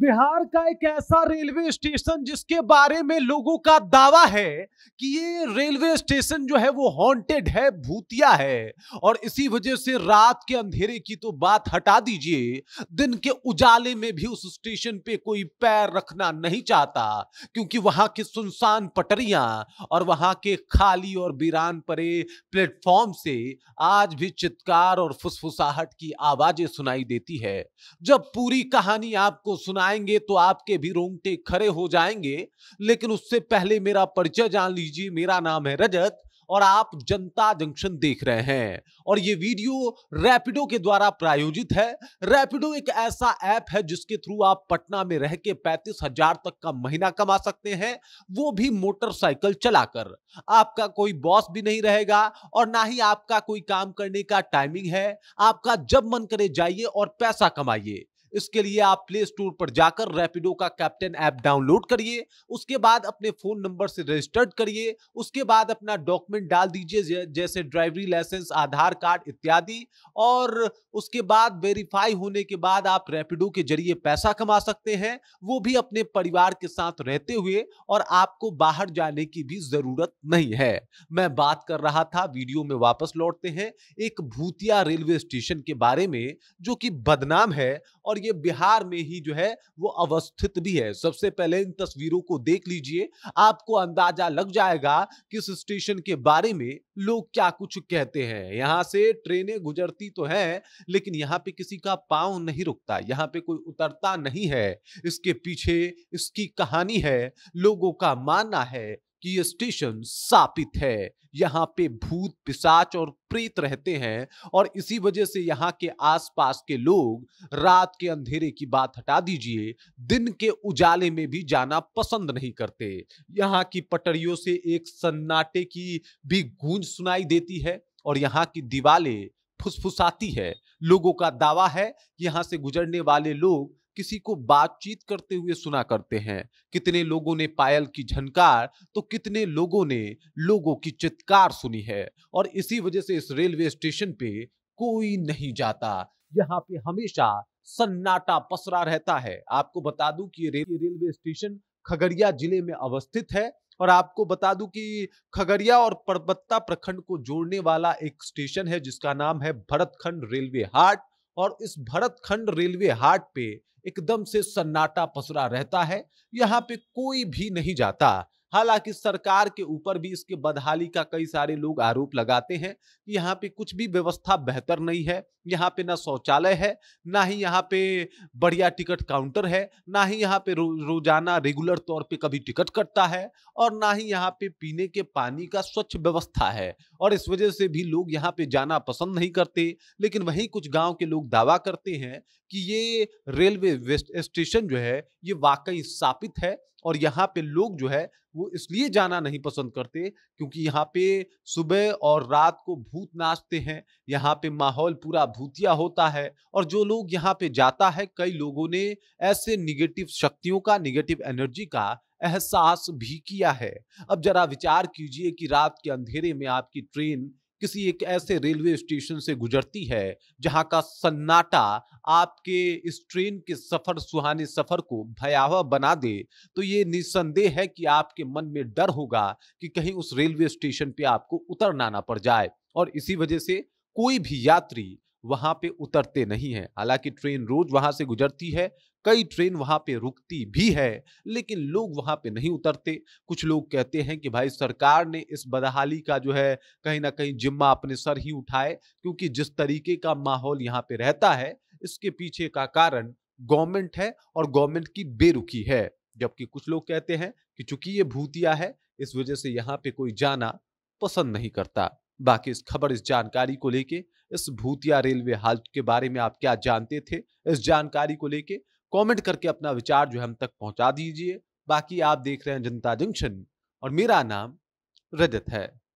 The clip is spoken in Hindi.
बिहार का एक ऐसा रेलवे स्टेशन जिसके बारे में लोगों का दावा है कि ये रेलवे स्टेशन जो है वो हॉन्टेड है, भूतिया है। और इसी वजह से रात के अंधेरे की तो बात हटा दीजिए, दिन के उजाले में भी उस स्टेशन पे कोई पैर रखना नहीं चाहता, क्योंकि वहां की सुनसान पटरियां और वहां के खाली और वीरान पड़े प्लेटफॉर्म से आज भी चित्कार और फुसफुसाहट की आवाजें सुनाई देती है। जब पूरी कहानी आपको सुनाएंगे तो आपके भी रोंगटे खड़े हो जाएंगे, लेकिन उससे पहले मेरा परिचय जान लीजिए। मेरा नाम है रजत और आप जनता जंक्शन देख रहे हैं और ये वीडियो रैपिडो के द्वारा प्रायोजित है। रैपिडो एक ऐसा ऐप है जिसके थ्रू आप पटना में रह के 35,000 तक का महीना कमा सकते हैं, वो भी मोटरसाइकिल चलाकर। आपका कोई बॉस भी नहीं रहेगा और ना ही आपका कोई काम करने का टाइमिंग है। आपका जब मन करे जाइए और पैसा कमाइए। इसके लिए आप प्ले स्टोर पर जाकर रैपिडो का कैप्टन ऐप डाउनलोड करिए, उसके बाद अपने फोन नंबर से रजिस्टर्ड करिए, उसके बाद अपना डॉक्यूमेंट डाल दीजिए जैसे ड्राइवरी लाइसेंस, आधार कार्ड इत्यादि, और उसके बाद वेरीफाई होने के बाद आप रैपिडो के जरिए पैसा कमा सकते हैं, वो भी अपने परिवार के साथ रहते हुए, और आपको बाहर जाने की भी जरूरत नहीं है। मैं बात कर रहा था, वीडियो में वापस लौटते हैं, एक भूतिया रेलवे स्टेशन के बारे में जो कि बदनाम है और ये बिहार में ही जो है वो अवस्थित भी है। सबसे पहले इन तस्वीरों को देख लीजिए, आपको अंदाजा लग जाएगा कि इस स्टेशन के बारे में लोग क्या कुछ कहते हैं। यहां से ट्रेनें गुजरती तो हैं, लेकिन यहां पे किसी का पांव नहीं रुकता, यहां पे कोई उतरता नहीं है। इसके पीछे इसकी कहानी है। लोगों का मानना है कि ये स्टेशन शापित है, यहाँ पे भूत, पिशाच और प्रेत रहते हैं, और इसी वजह से यहाँ के आसपास के लोग रात के अंधेरे की बात हटा दीजिए, दिन के उजाले में भी जाना पसंद नहीं करते। यहाँ की पटरियों से एक सन्नाटे की भी गूंज सुनाई देती है और यहाँ की दीवारें फुसफुसाती है। लोगों का दावा है कि यहाँ से गुजरने वाले लोग किसी को बातचीत करते हुए सुना करते हैं। कितने लोगों ने पायल की झनकार तो कितने लोगों ने लोगों की चित्कार सुनी है, और इसी वजह से इस रेलवे स्टेशन पे कोई नहीं जाता। यहाँ पे हमेशा सन्नाटा पसरा रहता है। आपको बता दूं कि ये रेलवे स्टेशन खगड़िया जिले में अवस्थित है, और आपको बता दूं कि खगड़िया और परबत्ता प्रखंड को जोड़ने वाला एक स्टेशन है जिसका नाम है भरतखंड रेलवे हाट। और इस भरतखंड रेलवे हाट पे एकदम से सन्नाटा पसरा रहता है, यहाँ पे कोई भी नहीं जाता। हालांकि सरकार के ऊपर भी इसके बदहाली का कई सारे लोग आरोप लगाते हैं कि यहाँ पे कुछ भी व्यवस्था बेहतर नहीं है। यहाँ पे ना शौचालय है, ना ही यहाँ पे बढ़िया टिकट काउंटर है, ना ही यहाँ पे रोजाना रेगुलर तौर पे कभी टिकट कटता है, और ना ही यहाँ पे पीने के पानी का स्वच्छ व्यवस्था है। और इस वजह से भी लोग यहाँ पे जाना पसंद नहीं करते। लेकिन वहीं कुछ गांव के लोग दावा करते हैं कि ये रेलवे स्टेशन जो है ये वाकई स्थापित है, और यहाँ पे लोग जो है वो इसलिए जाना नहीं पसंद करते क्योंकि यहाँ पे सुबह और रात को भूत नाचते हैं। यहाँ पे माहौल पूरा भूतिया होता है, और जो लोग यहाँ पे जाता है, कई लोगों ने ऐसे निगेटिव शक्तियों का, निगेटिव एनर्जी का एहसास भी किया है। अब जरा विचार कीजिए कि रात के अंधेरे में आपकी ट्रेन किसी एक ऐसे रेलवे स्टेशन से गुजरती है जहां का सन्नाटा आपके इस ट्रेन के सफर, सुहाने सफर को भयावह बना दे, तो ये निस्संदेह है कि आपके मन में डर होगा कि कहीं उस रेलवे स्टेशन पे आपको उतरना ना पड़ जाए। और इसी वजह से कोई भी यात्री वहां पे उतरते नहीं है। हालांकि ट्रेन रोज वहां से गुजरती है, कई ट्रेन वहां पे रुकती भी है, लेकिन लोग वहां पे नहीं उतरते। कुछ लोग कहते हैं कि भाई सरकार ने इस बदहाली का जो है कहीं ना कहीं जिम्मा अपने सर ही उठाए, क्योंकि जिस तरीके का माहौल यहाँ पे रहता है इसके पीछे का कारण गवर्नमेंट है और गवर्नमेंट की बेरुखी है। जबकि कुछ लोग कहते हैं कि चूंकि ये भूतिया है इस वजह से यहाँ पे कोई जाना पसंद नहीं करता। बाकी इस खबर, इस जानकारी को लेके, इस भूतिया रेलवे हालत के बारे में आप क्या जानते थे, इस जानकारी को लेके कमेंट करके अपना विचार जो है हम तक पहुंचा दीजिए। बाकी आप देख रहे हैं जनता जंक्शन और मेरा नाम रजत है।